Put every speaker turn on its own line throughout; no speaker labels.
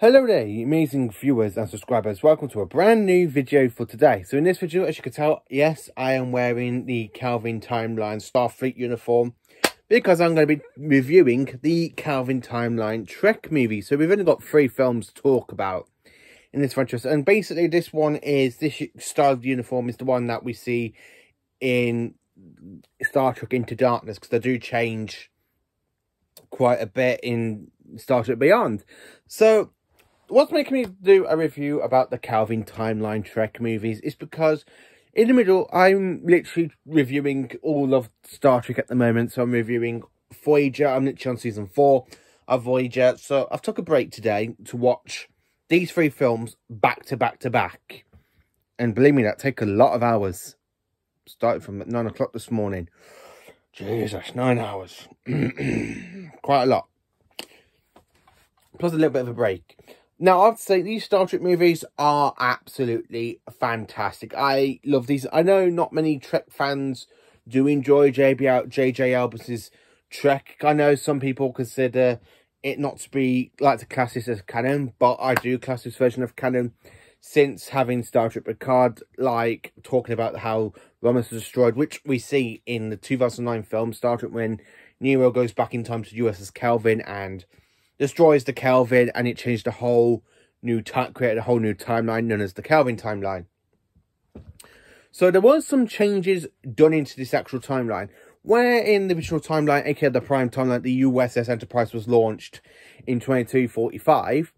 Hello there, you amazing viewers and subscribers. Welcome to a brand new video for today. So in this video, as you can tell, yes, I am wearing the Kalvin Timeline Starfleet uniform because I'm going to be reviewing the Kalvin Timeline Trek movie. So we've only got 3 films to talk about in this franchise. And basically this style of uniform is the one that we see in Star Trek Into Darkness, because they do change quite a bit in Star Trek Beyond. So what's making me do a review about the Kalvin Timeline Trek movies is because in the middle, I'm literally reviewing all of Star Trek at the moment. So I'm reviewing Voyager. I'm literally on season 4 of Voyager. So I've took a break today to watch these 3 films back to back to back. And believe me, that take a lot of hours. Started from 9 o'clock this morning. Jesus, 9 hours. Quite a lot. Plus a little bit of a break. Now, I have to say, these Star Trek movies are absolutely fantastic. I love these. I know not many Trek fans do enjoy J.J. Abrams' Trek. I know some people consider it not to be, like to class this as canon, but I do class this version of canon since having Star Trek Picard, like talking about how Romulus was destroyed, which we see in the 2009 film Star Trek when Nero goes back in time to USS Kalvin and destroys the Kalvin, and it changed created a whole new timeline known as the Kalvin timeline. So there was some changes done into this actual timeline, where in the original timeline, aka the Prime timeline, the USS Enterprise was launched in 2245.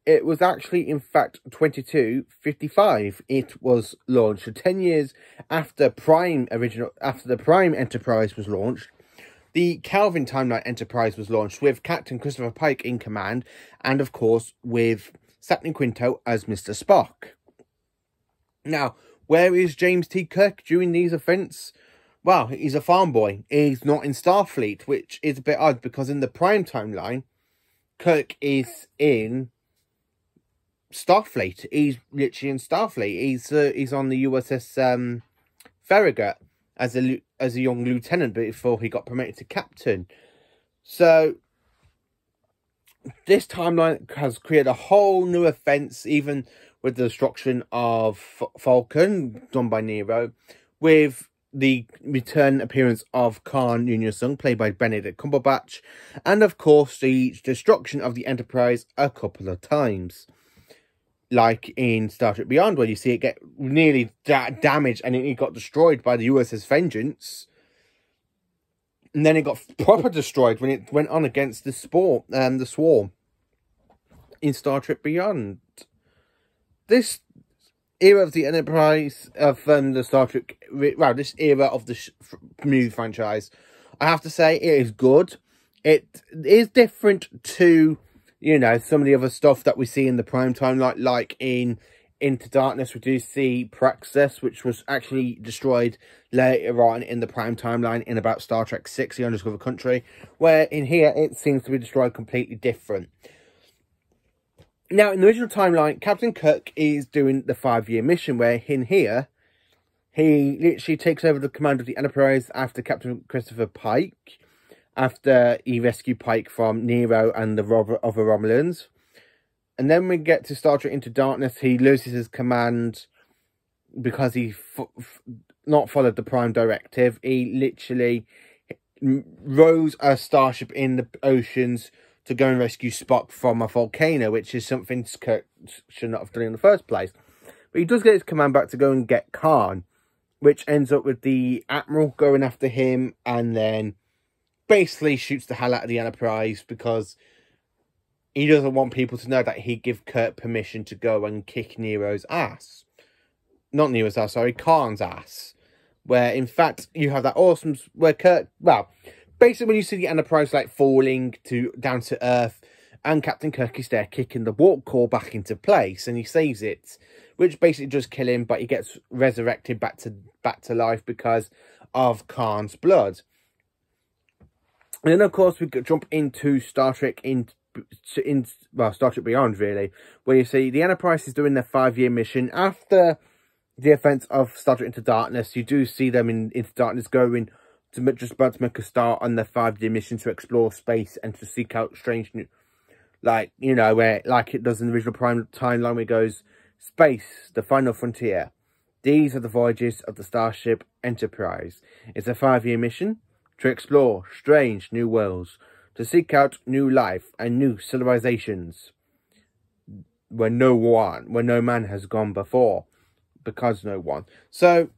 It was actually, in fact, 2255. It was launched. So 10 years after the Prime Enterprise was launched, the Kalvin Timeline Enterprise was launched with Captain Christopher Pike in command, and of course with Sapling Quinto as Mr. Spock. Now, where is James T. Kirk during these events? Well, he's a farm boy. He's not in Starfleet, which is a bit odd because in the Prime Timeline, Kirk is in Starfleet. He's literally in Starfleet. He's on the USS Farragut as a young lieutenant before he got promoted to captain. So this timeline has created a whole new offense, even with the destruction of Falcon done by Nero, with the return appearance of Khan Jr.'s played by Benedict Cumberbatch, and of course the destruction of the Enterprise a couple of times, like in Star Trek Beyond, where you see it get nearly damaged and it got destroyed by the USS Vengeance. And then it got proper destroyed when it went on against the Swarm in Star Trek Beyond. This era of the Enterprise, of the Star Trek, well, this era of the movie franchise, I have to say, it is good. It is different to, you know, some of the other stuff that we see in the Prime Timeline, like in Into Darkness, we do see Praxis, which was actually destroyed later on in the Prime Timeline in about Star Trek 6, The Undiscovered Country, where in here it seems to be destroyed completely different. Now, in the original timeline, Captain Kirk is doing the 5-year mission, where in here, he literally takes over the command of the Enterprise after Captain Christopher Pike, after he rescued Pike from Nero and the other Romulans. And then we get to Star Trek Into Darkness. He loses his command because he not followed the Prime Directive. He literally rows a starship in the oceans to go and rescue Spock from a volcano, which is something Kirk should not have done in the first place. But he does get his command back to go and get Khan, which ends up with the Admiral going after him and then basically shoots the hell out of the Enterprise because he doesn't want people to know that he gave Kirk permission to go and kick Nero's ass. Not Nero's ass, sorry, Khan's ass. Where, in fact, you have that awesome, where Kirk, well, basically when you see the Enterprise, like, falling down to Earth, and Captain Kirk is there kicking the warp core back into place, and he saves it, which basically does kill him, but he gets resurrected back to life because of Khan's blood. And then, of course, we jump into Star Trek Star Trek Beyond, really, where you see the Enterprise is doing their 5-year mission. After the events of Star Trek Into Darkness, you do see them Into Darkness going to just about to make a start on their 5-year mission to explore space and to seek out strange new Like, you know, where, like it does in the original Prime timeline, where it goes, space, the final frontier. These are the voyages of the Starship Enterprise. It's a 5-year mission to explore strange new worlds, to seek out new life and new civilizations where no man has gone before, because no one. So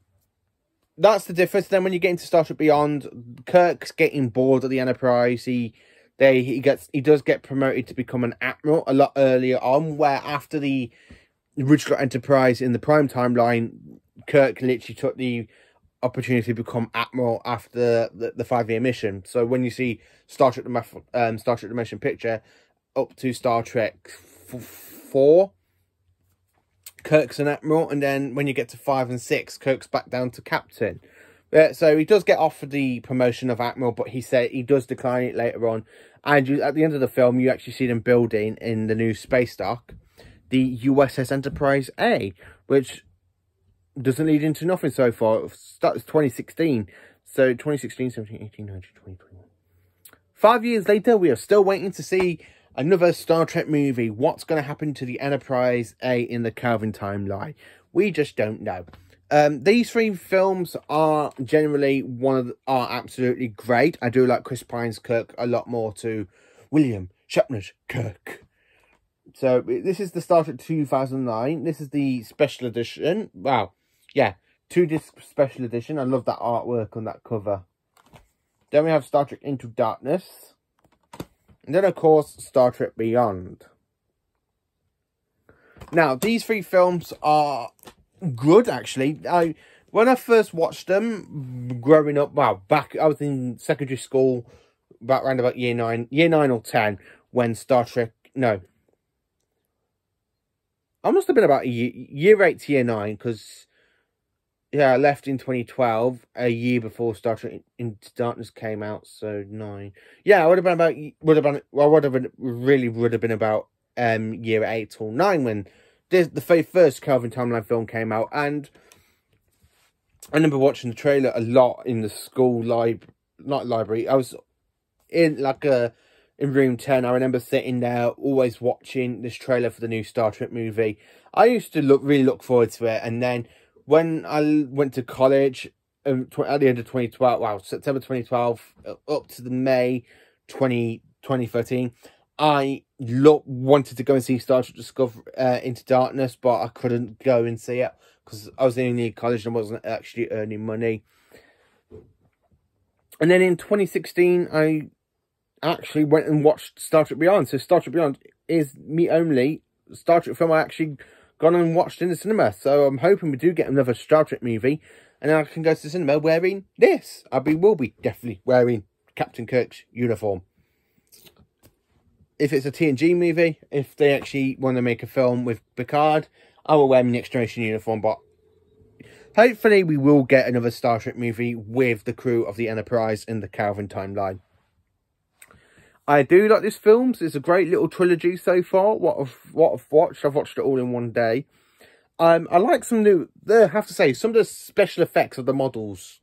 that's the difference. Then when you get into Star Trek Beyond, Kirk's getting bored of the Enterprise. He does get promoted to become an admiral a lot earlier on, where after the original Enterprise in the Prime timeline, Kirk literally took the opportunity to become admiral after the 5-year mission. So when you see Star Trek the Motion Picture up to Star Trek 4, Kirk's an admiral, and then when you get to 5 and 6, Kirk's back down to captain. So he does get offered the promotion of admiral, but he said he does decline it later on. And at the end of the film, you actually see them building in the new space dock the USS Enterprise A, which doesn't lead into nothing so far. It starts 2016. So 2016, 17, 18, 19, 20, 21. 5 years later, we are still waiting to see another Star Trek movie. What's going to happen to the Enterprise A in the Kalvin timeline? We just don't know. These 3 films are generally are absolutely great. I do like Chris Pine's Kirk a lot more to William Shatner's Kirk. So this is the Star Trek 2009. This is the special edition. Wow. Yeah, 2-disc special edition. I love that artwork on that cover. Then we have Star Trek Into Darkness. And then, of course, Star Trek Beyond. Now, these 3 films are good, actually. When I first watched them, growing up, I was in secondary school, around about year 9 or 10, when Star Trek, no. I must have been about year 8 to year 9, because, yeah, I left in 2012, a year before Star Trek Into Darkness came out, so 9. Yeah, I would have been about, would have been about year 8 or 9 when the first Kalvin timeline film came out. And I remember watching the trailer a lot in the school library. I was in in room 10. I remember sitting there always watching this trailer for the new Star Trek movie. I used to really look forward to it. And then when I went to college at the end of 2012, September 2012 up to the May 2013, I wanted to go and see Star Trek Discovery Into Darkness, but I couldn't go and see it because I was in college and wasn't actually earning money. And then in 2016, I actually went and watched Star Trek Beyond. So Star Trek Beyond is me only Star Trek film I actually gone and watched in the cinema. So I'm hoping we do get another Star Trek movie, and I can go to the cinema wearing this. Will be definitely wearing Captain Kirk's uniform. If it's a TNG movie, if they actually want to make a film with Picard, I will wear my Next Generation uniform. But hopefully we will get another Star Trek movie with the crew of the Enterprise in the Kalvin timeline. I do like this film. It's a great little trilogy so far. What I've watched it all in one day. I like some new. I have to say, some of the special effects of the models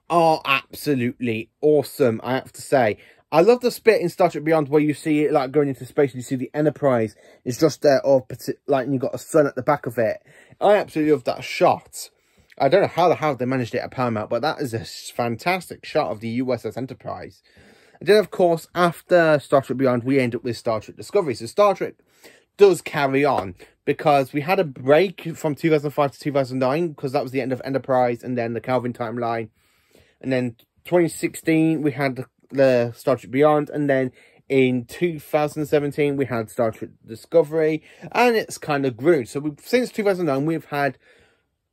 are absolutely awesome. I have to say, I love the bit in Star Trek Beyond where you see it like going into space and you see the Enterprise is just there, or like, and you've got a sun at the back of it. I absolutely love that shot. I don't know how the hell they managed it at Paramount, but that is a fantastic shot of the USS Enterprise. And then, of course, after Star Trek Beyond, we end up with Star Trek Discovery. So Star Trek does carry on because we had a break from 2005 to 2009 because that was the end of Enterprise and then the Kalvin timeline. And then 2016, we had the Star Trek Beyond. And then in 2017, we had Star Trek Discovery. And it's kind of grew. So since 2009, we've had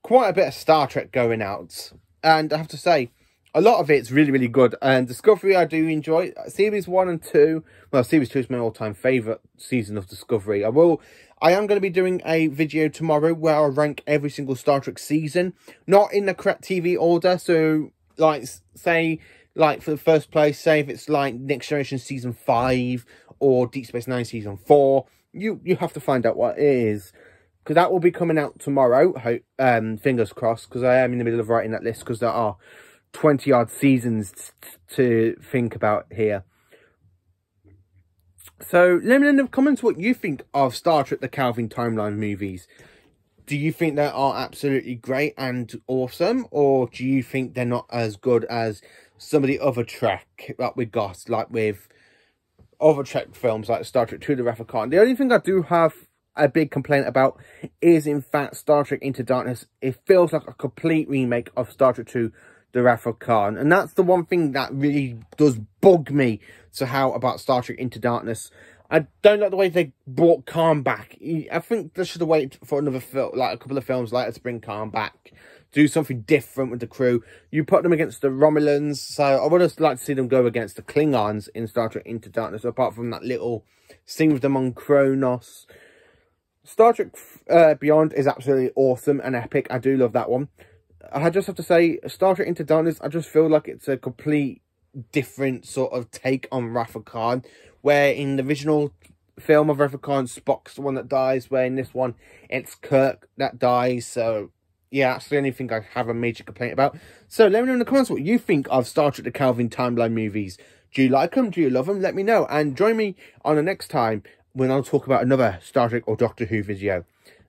quite a bit of Star Trek going out. And I have to say, a lot of it's really, really good. And Discovery, I do enjoy. Series 1 and 2. Well, Series 2 is my all-time favourite season of Discovery. I am going to be doing a video tomorrow where I'll rank every single Star Trek season. Not in the correct TV order. So, like, say, like, for the first place, say if it's, like, Next Generation Season 5 or Deep Space Nine Season 4. You have to find out what it is. Because that will be coming out tomorrow. Fingers crossed. Because I am in the middle of writing that list. Because there are 20-odd seasons to think about here. So let me know in the comments what you think of Star Trek The Kalvin Timeline movies. Do you think they are absolutely great and awesome, or do you think they're not as good as some of the other Trek that we got, like with other Trek films like Star Trek II: The Wrath of Khan? The only thing I do have a big complaint about is, in fact, Star Trek Into Darkness. It feels like a complete remake of Star Trek II: The Wrath of Khan, and that's the one thing that really does bug me about Star Trek Into Darkness. I don't like the way they brought Khan back. I think they should have waited for another film, like a couple of films later, to bring Khan back. Do something different with the crew. You put them against the Romulans, so I would have liked to see them go against the Klingons in Star Trek Into Darkness, apart from that little scene with them on Kronos. Star Trek Beyond is absolutely awesome and epic. I do love that one. I just have to say, Star Trek Into Darkness, I just feel like it's a complete different sort of take on Wrath of Khan, where in the original film of Wrath of Khan, Spock's the one that dies, where in this one, it's Kirk that dies. So, yeah, that's the only thing I have a major complaint about. So, let me know in the comments what you think of Star Trek The Kalvin Timeline movies. Do you like them? Do you love them? Let me know. And join me on the next time when I'll talk about another Star Trek or Doctor Who video.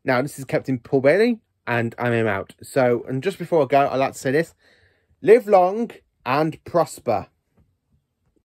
Now, this is Captain Paul Bailey, and I'm out. So, and just before I go, I'd like to say this. Live long and prosper.